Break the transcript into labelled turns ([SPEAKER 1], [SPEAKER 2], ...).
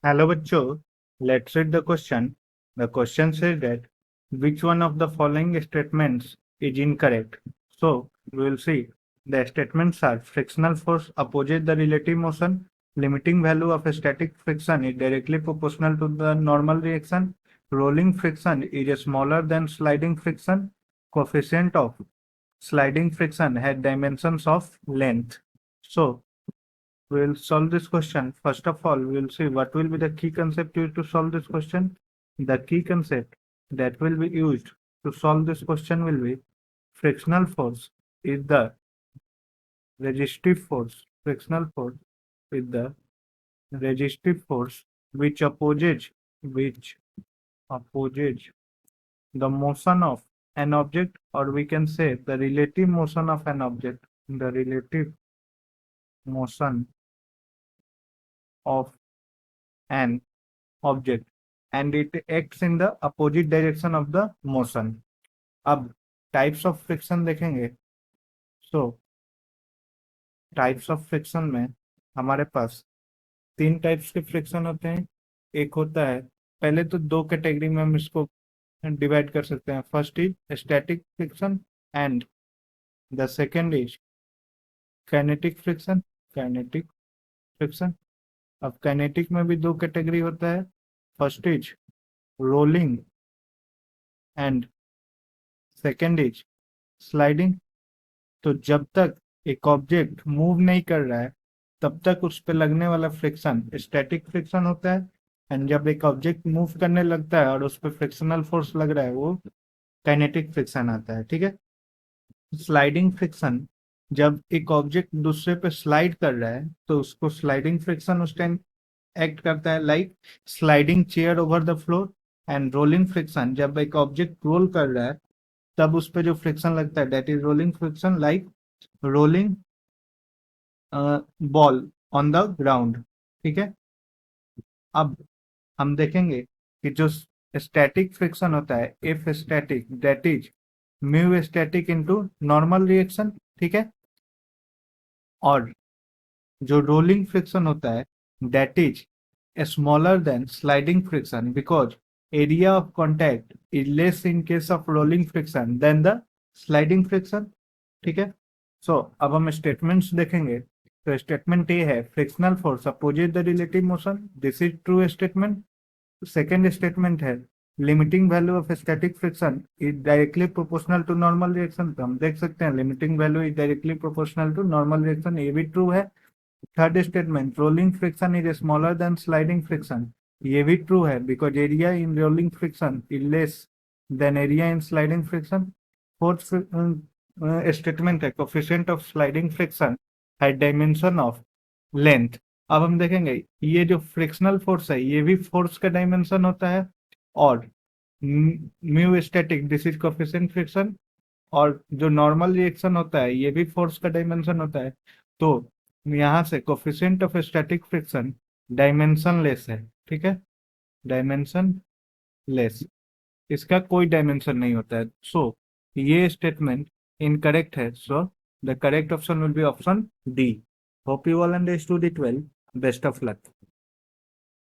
[SPEAKER 1] Hello bachcho, let's read the question. The question says that which one of the following statements is incorrect? So we will see. The statements are frictional force opposes the relative motion, limiting value of static friction is directly proportional to the normal reaction, rolling friction is smaller than sliding friction, coefficient of sliding friction had dimensions of length. So we'll solve this question. First of all, we'll see what will be the key concept used to solve this question. The key concept that will be used to solve this question will be frictional force is the resistive force. Frictional force is the resistive force which opposes the motion of an object, or we can say the relative motion of an object. The relative motion of an object and it acts in the opposite direction of the motion. अब types of friction देखेंगे. सो types of friction में हमारे पास तीन types के friction होते हैं. एक होता है, पहले तो दो कैटेगरी में हम इसको डिवाइड कर सकते हैं. First is static friction and the second is kinetic friction. Kinetic friction. अब काइनेटिक में भी दो कैटेगरी होता है. First is rolling and second is sliding. तो जब तक एक ऑब्जेक्ट मूव नहीं कर रहा है तब तक उस पर लगने वाला फ्रिक्शन स्टैटिक फ्रिक्शन होता है, एंड जब एक ऑब्जेक्ट मूव करने लगता है और उस पर फ्रिक्शनल फोर्स लग रहा है वो काइनेटिक फ्रिक्शन आता है. ठीक है. स्लाइडिंग फ्रिक्शन, जब एक ऑब्जेक्ट दूसरे पे स्लाइड कर रहा है तो उसको स्लाइडिंग फ्रिक्शन उस टाइम एक्ट करता है, like sliding chair over the floor. And rolling friction, जब एक ऑब्जेक्ट रोल कर रहा है तब उस पर जो फ्रिक्शन लगता है that is rolling friction, like rolling ball on the ground. ठीक है. अब हम देखेंगे कि जो स्टैटिक फ्रिक्शन होता है F static that is mu static into normal reaction. ठीक है. और जो रोलिंग फ्रिक्शन होता है that is smaller than sliding friction because area of contact is less in case of rolling friction than the sliding friction. ठीक है. सो अब हम स्टेटमेंट्स देखेंगे. तो स्टेटमेंट ए है frictional force opposite the relative motion. This is true statement. Second statement है limiting value of static friction is directly proportional to normal reaction. तो हम देख सकते हैं limiting value is directly proportional to normal reaction, ये भी true है. Third statement rolling friction is smaller than sliding friction, ये भी ट्रू है because area in rolling friction is less than area in sliding friction. Fourth statement है coefficient of sliding friction है dimension of length. अब हम देखेंगे ये जो फ्रिक्शनल फोर्स है ये भी फोर्स का डायमेंशन होता है, और mu static this is coefficient friction, और जो नॉर्मल रिएक्शन होता है ये भी फोर्स का डायमेंशन होता है. तो यहाँ से coefficient of static friction dimension less है. ठीक है. डायमेंशन लेस, इसका कोई डायमेंशन नहीं होता है. सो ये स्टेटमेंट इनकरेक्ट है. So the correct option will be option D. Hope you all understood it well. Best of luck.